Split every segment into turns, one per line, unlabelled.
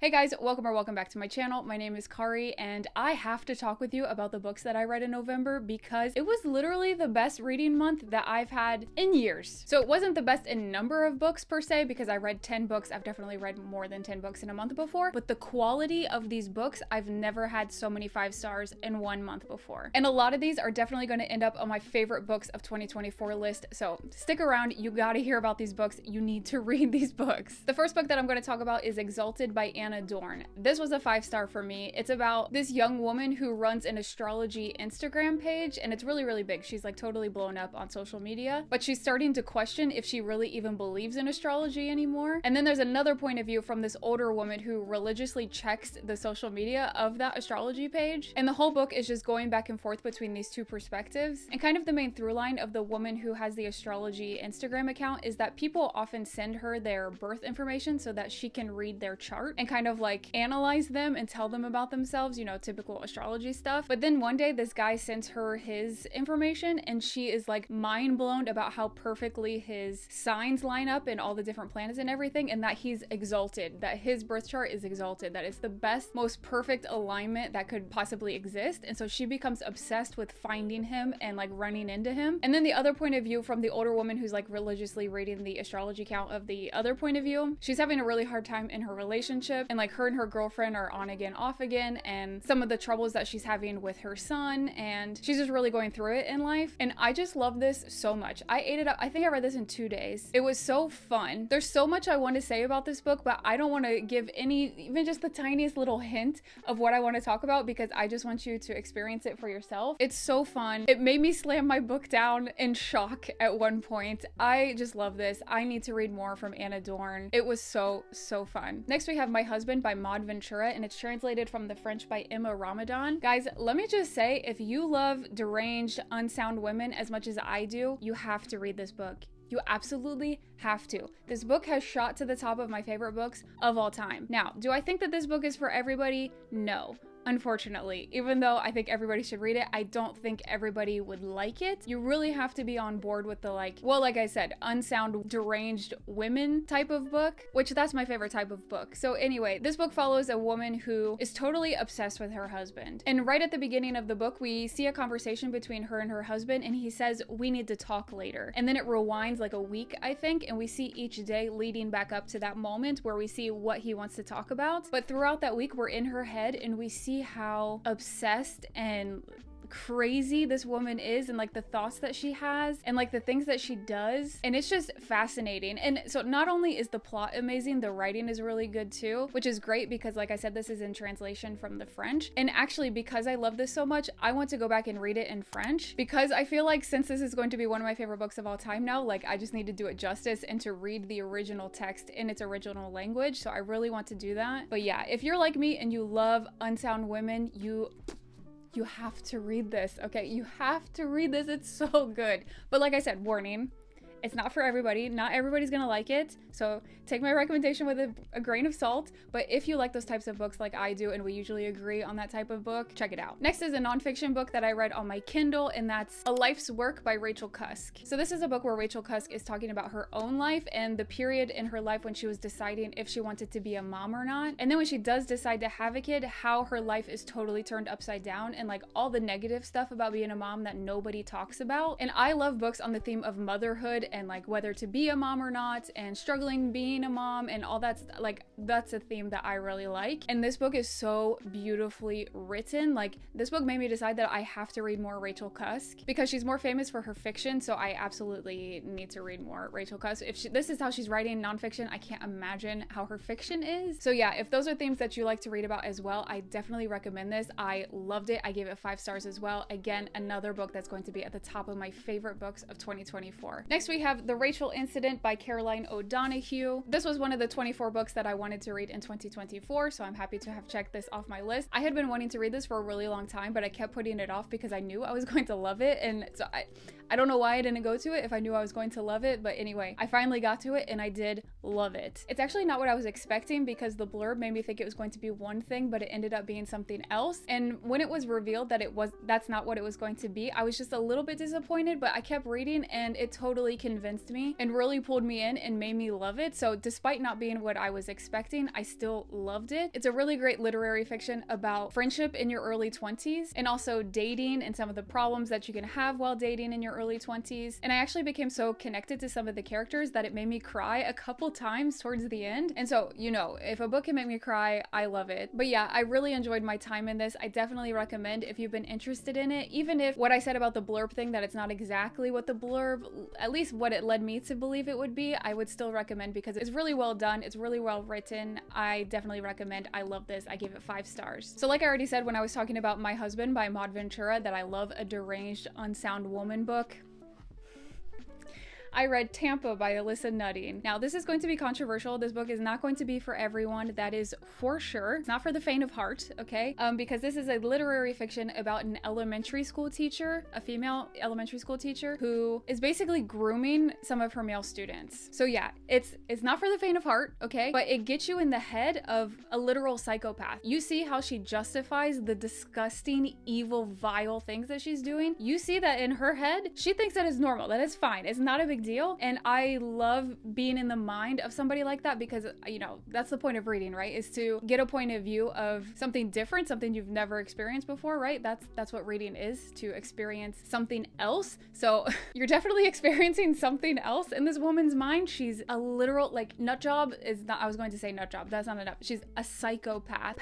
Hey guys, welcome back to my channel. My name is Kari and I have to talk with you about the books that I read in November because it was literally the best reading month that I've had in years. So it wasn't the best in number of books per se because I read 10 books. I've definitely read more than 10 books in a month before, but the quality of these books, I've never had so many 5 stars in 1 month before. And a lot of these are definitely going to end up on my favorite books of 2024 list. So stick around, you gotta hear about these books. You need to read these books. The first book that I'm going to talk about is Exalted by Dorn. This was a 5-star for me. It's about this young woman who runs an astrology Instagram page, and it's really big. She's like totally blown up on social media, but she's starting to question if she really even believes in astrology anymore. And then there's another point of view from this older woman who religiously checks the social media of that astrology page. And the whole book is just going back and forth between these two perspectives. And kind of the main through line of the woman who has the astrology Instagram account is that people often send her their birth information so that she can read their chart and kind of like analyze them and tell them about themselves, you know, typical astrology stuff. But then one day this guy sends her his information and she is like mind blown about how perfectly his signs line up and all the different planets and everything, and that he's exalted, that his birth chart is exalted, that it's the best, most perfect alignment that could possibly exist. And so she becomes obsessed with finding him and like running into him. And then the other point of view from the older woman who's like religiously reading the astrology account of the other point of view, she's having a really hard time in her relationship, and like her and her girlfriend are on again, off again, and some of the troubles that she's having with her son, and she's just really going through it in life. And I just love this so much. I ate it up. I think I read this in 2 days. It was so fun. There's so much I want to say about this book, but I don't want to give any, even just the tiniest little hint of what I want to talk about because I just want you to experience it for yourself. It's so fun. It made me slam my book down in shock at one point. I just love this. I need to read more from Dorn. It was so fun. Next we have My Husband by Ventura, and it's translated from the French by Emma Ramadan. Guys, let me just say, if you love deranged, unsound women as much as I do, you have to read this book. You absolutely have to. This book has shot to the top of my favorite books of all time. Now, do I think that this book is for everybody? No. Unfortunately, even though I think everybody should read it, I don't think everybody would like it. You really have to be on board with the like I said, unsound, deranged women type of book, which that's my favorite type of book. So anyway, this book follows a woman who is totally obsessed with her husband. And right at the beginning of the book, we see a conversation between her and her husband, and he says, "We need to talk later." And then it rewinds like a week, I think, and we see each day leading back up to that moment where we see what he wants to talk about. But throughout that week, we're in her head and we see how obsessed and crazy this woman is, and like the thoughts that she has and like the things that she does, and it's just fascinating. And so not only is the plot amazing, the writing is really good too, which is great because like I said, this is in translation from the French. And actually, because I love this so much, I want to go back and read it in French because I feel like since this is going to be one of my favorite books of all time now, like I just need to do it justice and to read the original text in its original language. So I really want to do that. But yeah, if you're like me and you love unsound women, you have to read this, okay? You have to read this. It's so good. But like I said, warning, it's not for everybody. Not everybody's gonna like it. So take my recommendation with a grain of salt. But if you like those types of books like I do, and we usually agree on that type of book, check it out. Next is a nonfiction book that I read on my Kindle, and that's A Life's Work by Rachel Cusk. So this is a book where Rachel Cusk is talking about her own life and the period in her life when she was deciding if she wanted to be a mom or not. And then when she does decide to have a kid, how her life is totally turned upside down and like all the negative stuff about being a mom that nobody talks about. And I love books on the theme of motherhood and like whether to be a mom or not, and struggling being a mom and all that. Like that's a theme that I really like, and this book is so beautifully written. Like this book made me decide that I have to read more Rachel Cusk because she's more famous for her fiction, so I absolutely need to read more Rachel Cusk. If this is how she's writing nonfiction, I can't imagine how her fiction is. So yeah, if those are themes that you like to read about as well, I definitely recommend this. I loved it. I gave it 5 stars as well. Again, another book that's going to be at the top of my favorite books of 2024. Next we have The Rachel Incident by Caroline O'Donoghue. This was one of the 24 books that I wanted to read in 2024, so I'm happy to have checked this off my list. I had been wanting to read this for a really long time, but I kept putting it off because I knew I was going to love it, and so I don't know why I didn't go to it if I knew I was going to love it, but anyway, I finally got to it and I did love it. It's actually not what I was expecting because the blurb made me think it was going to be one thing, but it ended up being something else. And when it was revealed that that's not what it was going to be, I was just a little bit disappointed, but I kept reading and it totally convinced me and really pulled me in and made me love it. So despite not being what I was expecting, I still loved it. It's a really great literary fiction about friendship in your early 20s and also dating and some of the problems that you can have while dating in your early 20s. And I actually became so connected to some of the characters that it made me cry a couple times towards the end. And so, you know, if a book can make me cry, I love it. But yeah, I really enjoyed my time in this. I definitely recommend if you've been interested in it, even if what I said about the blurb thing, that it's not exactly what the blurb, at least what it led me to believe it would be, I would still recommend because it's really well done. It's really well written. I definitely recommend. I love this. I gave it 5 stars. So like I already said when I was talking about My Husband by Ventura, that I love a deranged, unsound woman book, I read Tampa by Alissa Nutting. Now, this is going to be controversial. This book is not going to be for everyone. That is for sure. It's not for the faint of heart, okay? Because this is a literary fiction about an elementary school teacher, a female elementary school teacher, who is basically grooming some of her male students. So yeah, it's not for the faint of heart, okay? But it gets you in the head of a literal psychopath. You see how she justifies the disgusting, evil, vile things that she's doing. You see that in her head, she thinks that is normal, that is fine. It's not a big deal. And I love being in the mind of somebody like that because, you know, that's the point of reading, right? Is to get a point of view of something different, something you've never experienced before, right? That's what reading is, to experience something else. So you're definitely experiencing something else in this woman's mind. She's a literal, like, nut job is not, I was going to say nut job. That's not enough. She's a psychopath,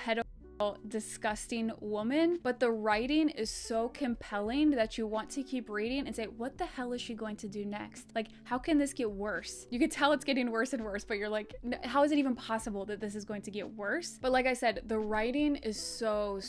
disgusting woman, but the writing is so compelling that you want to keep reading and say, what the hell is she going to do next? Like, how can this get worse? You could tell it's getting worse and worse, but you're like, how is it even possible that this is going to get worse? But like I said, the writing is so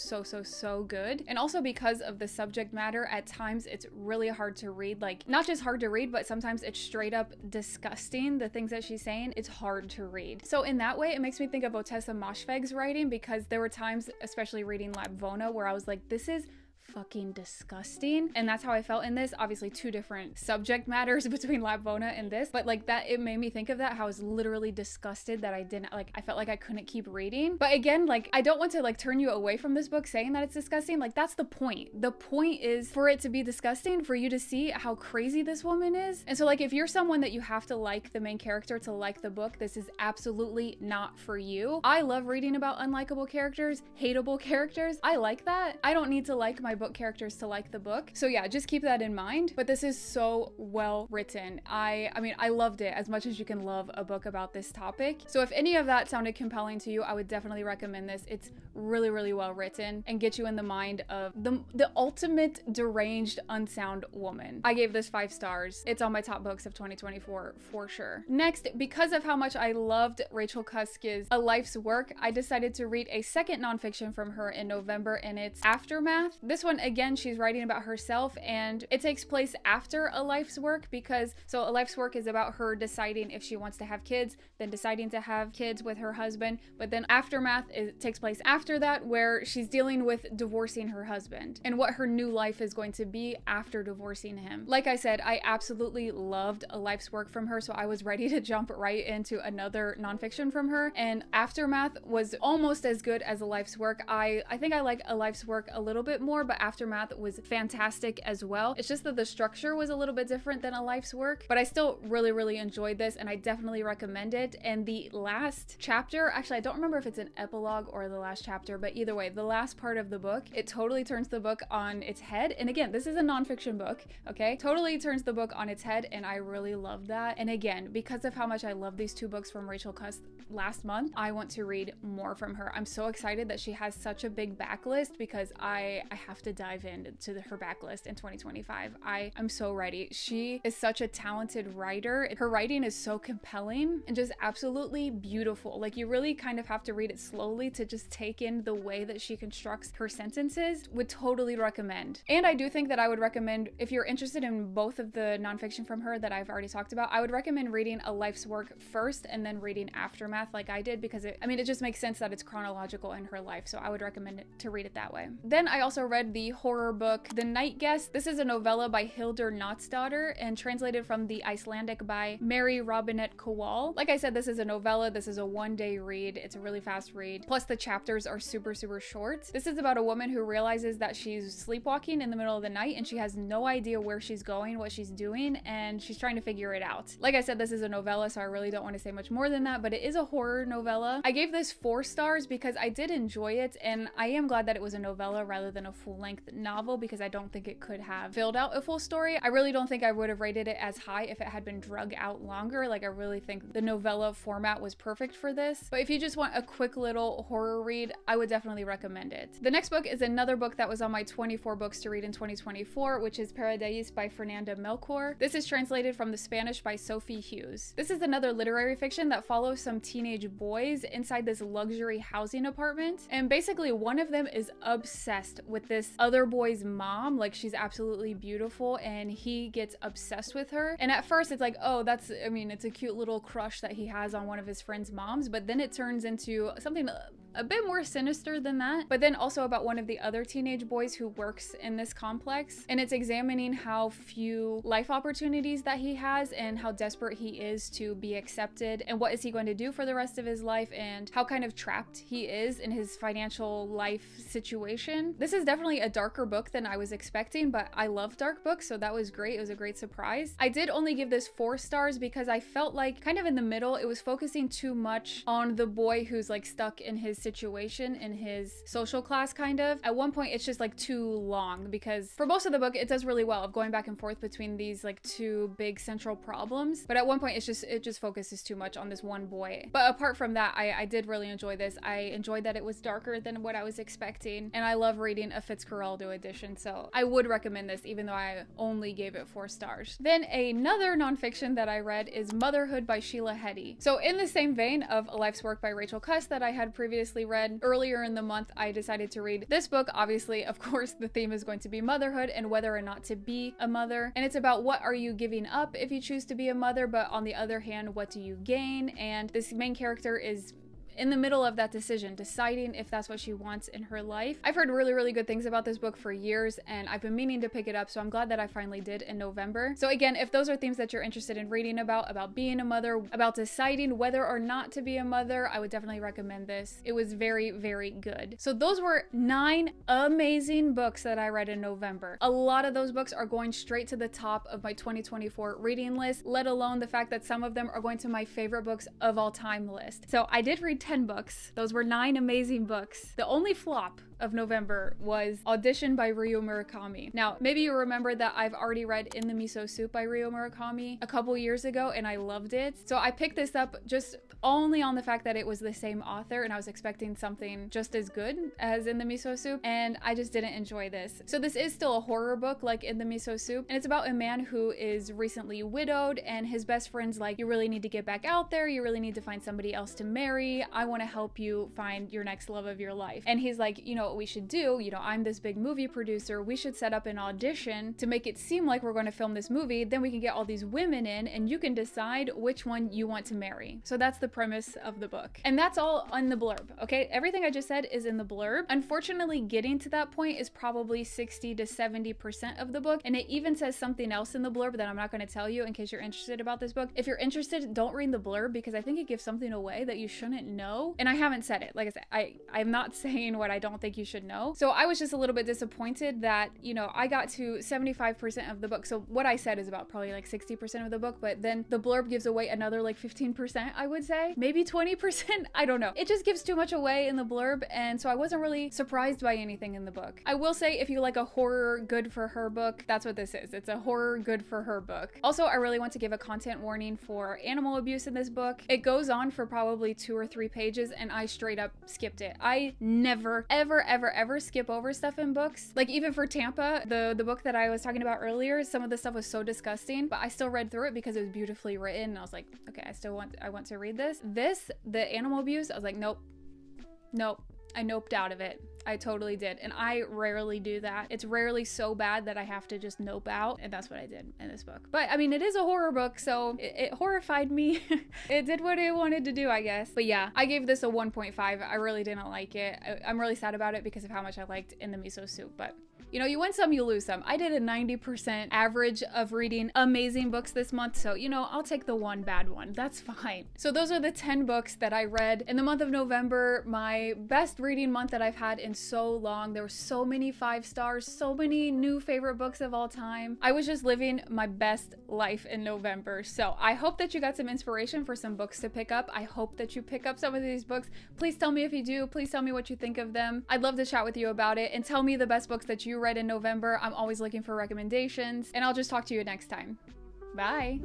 good. And also because of the subject matter, at times it's really hard to read. Like, not just hard to read, but sometimes it's straight up disgusting. The things that she's saying, it's hard to read. So in that way, it makes me think of Ottessa Moshfegh's writing, because there were times, especially reading Lapvona, where I was like, this is fucking disgusting. And that's how I felt in this. Obviously 2 different subject matters between Lapvona and this, but like that, it made me think of that, how I was literally disgusted that I didn't, like, I felt like I couldn't keep reading. But again, like, I don't want to like turn you away from this book saying that it's disgusting. Like, that's the point. The point is for it to be disgusting, for you to see how crazy this woman is. And so like, if you're someone that you have to like the main character to like the book, this is absolutely not for you. I love reading about unlikable characters, hateable characters. I like that. I don't need to like my book characters to like the book. So yeah, just keep that in mind. But this is so well written. I mean, I loved it as much as you can love a book about this topic. So if any of that sounded compelling to you, I would definitely recommend this. It's really well written and get you in the mind of the ultimate deranged, unsound woman. I gave this 5 stars. It's on my top books of 2024 for sure. Next, because of how much I loved Rachel Cusk's A Life's Work, I decided to read a second nonfiction from her in November, and it's Aftermath. This one, again, she's writing about herself, and it takes place after A Life's Work, because so A Life's Work is about her deciding if she wants to have kids, then deciding to have kids with her husband. But then Aftermath takes place after that, where she's dealing with divorcing her husband and what her new life is going to be after divorcing him. Like I said, I absolutely loved A Life's Work from her, so I was ready to jump right into another nonfiction from her, and Aftermath was almost as good as A Life's Work. I think I like A Life's Work a little bit more, but Aftermath was fantastic as well. It's just that the structure was a little bit different than A Life's Work, but I still really enjoyed this, and I definitely recommend it. And the last chapter, actually I don't remember if it's an epilogue or the last chapter, but either way, the last part of the book, it totally turns the book on its head. And again, this is a nonfiction book, okay? Totally turns the book on its head, and I really love that. And again, because of how much I love these 2 books from Rachel Cusk last month, I want to read more from her. I'm so excited that she has such a big backlist, because I have to dive into her backlist in 2025. I'm so ready. She is such a talented writer. Her writing is so compelling and just absolutely beautiful. Like, you really kind of have to read it slowly to just take in the way that she constructs her sentences. Would totally recommend. And I do think that I would recommend, if you're interested in both of the nonfiction from her that I've already talked about, I would recommend reading A Life's Work first and then reading Aftermath like I did, because it just makes sense that it's chronological in her life. So I would recommend it to read it that way. Then I also read read the horror book The Night Guest. This is a novella by Hildur Knutsdottir and translated from the Icelandic by Mary Robinette Kowal. Like I said, this is a novella. This is a one-day read. It's a really fast read. Plus the chapters are super short. This is about a woman who realizes that she's sleepwalking in the middle of the night and she has no idea where she's going, what she's doing, and she's trying to figure it out. Like I said, this is a novella, so I really don't want to say much more than that, but it is a horror novella. I gave this 4 stars because I did enjoy it, and I am glad that it was a novella rather than a full-length novel because I don't think it could have filled out a full story. I really don't think I would have rated it as high if it had been drug out longer. Like, I really think the novella format was perfect for this. But if you just want a quick little horror read, I would definitely recommend it. The next book is another book that was on my 24 books to read in 2024, which is Paradais by Fernanda Melchor. This is translated from the Spanish by Sophie Hughes. This is another literary fiction that follows some teenage boys inside this luxury housing apartment, and basically one of them is obsessed with this other boy's mom. Like, she's absolutely beautiful and he gets obsessed with her, and at first it's like, oh, that's, I mean, it's a cute little crush that he has on one of his friend's moms, but then it turns into something a bit more sinister than that, but then also about one of the other teenage boys who works in this complex, and it's examining how few life opportunities that he has and how desperate he is to be accepted, and what is he going to do for the rest of his life, and how kind of trapped he is in his financial life situation. This is definitely a darker book than I was expecting, but I love dark books, so that was great. It was a great surprise. I did only give this 4 stars because I felt like kind of in the middle, it was focusing too much on the boy who's like stuck in his situation, in his social class kind of. At one point it's just like too long, because for most of the book it does really well of going back and forth between these like 2 big central problems, but at one point it just focuses too much on this one boy. But apart from that, I did really enjoy this. I enjoyed that it was darker than what I was expecting, and I love reading a Fitzcarraldo edition, so I would recommend this even though I only gave it 4 stars. Then another nonfiction that I read is Motherhood by Sheila Heti. So in the same vein of A Life's Work by Rachel Cusk that I had previously read earlier in the month, I decided to read this book. Obviously, of course, the theme is going to be motherhood and whether or not to be a mother, and it's about what are you giving up if you choose to be a mother, but on the other hand, what do you gain? And this main character is in the middle of that decision, deciding if that's what she wants in her life. I've heard really good things about this book for years, and I've been meaning to pick it up, so I'm glad that I finally did in November. So again, if those are themes that you're interested in reading about being a mother, about deciding whether or not to be a mother, I would definitely recommend this. It was very good. So those were 9 amazing books that I read in November. A lot of those books are going straight to the top of my 2024 reading list, let alone the fact that some of them are going to my favorite books of all time list. So I did read 10 books. Those were 9 amazing books. The only flop of November was Audition by Ryu Murakami. Now, maybe you remember that I've already read In the Miso Soup by Ryu Murakami a couple years ago, and I loved it. So I picked this up just only on the fact that it was the same author, and I was expecting something just as good as In the Miso Soup, and I just didn't enjoy this. So this is still a horror book like In the Miso Soup, and it's about a man who is recently widowed, and his best friend's like, you really need to get back out there, you really need to find somebody else to marry, I want to help you find your next love of your life. And he's like, you know what we should do, you know, I'm this big movie producer, we should set up an audition to make it seem like we're going to film this movie, then we can get all these women in and you can decide which one you want to marry. So that's the premise of the book, and that's all in the blurb. Okay, everything I just said is in the blurb. Unfortunately, getting to that point is probably 60 to 70% of the book, and it even says something else in the blurb that I'm not going to tell you in case you're interested about this book. If you're interested, don't read the blurb because I think it gives something away that you shouldn't know, and I haven't said it. Like I said, I'm not saying what I don't think you should know. So I was just a little bit disappointed that, you know, I got to 75% of the book. So what I said is about probably like 60% of the book, but then the blurb gives away another like 15%, I would say. Maybe 20%, I don't know. It just gives too much away in the blurb, and so I wasn't really surprised by anything in the book. I will say, if you like a horror good for her book, that's what this is. It's a horror good for her book. Also, I really want to give a content warning for animal abuse in this book. It goes on for probably 2 or 3 pages, and I straight up skipped it. I never, ever skip over stuff in books. Like even for Tampa, the book that I was talking about earlier, some of the stuff was so disgusting, but I still read through it because it was beautifully written, and I was like, okay, I want to read this. The animal abuse, I was like, nope, I noped out of it. I totally did. And I rarely do that. It's rarely so bad that I have to just nope out. And that's what I did in this book. But I mean, it is a horror book, so it horrified me. It did what it wanted to do, I guess. But yeah, I gave this a 1.5. I really didn't like it. I'm really sad about it because of how much I liked In the Miso Soup. But you know, you win some, you lose some. I did a 90% average of reading amazing books this month, so you know, I'll take the one bad one. That's fine. So those are the 10 books that I read in the month of November, my best reading month that I've had in so long. There were so many 5 stars, so many new favorite books of all time. I was just living my best life in November. So I hope that you got some inspiration for some books to pick up. I hope that you pick up some of these books. Please tell me if you do. Please tell me what you think of them. I'd love to chat with you about it and tell me the best books that you read in November. I'm always looking for recommendations, and I'll just talk to you next time. Bye.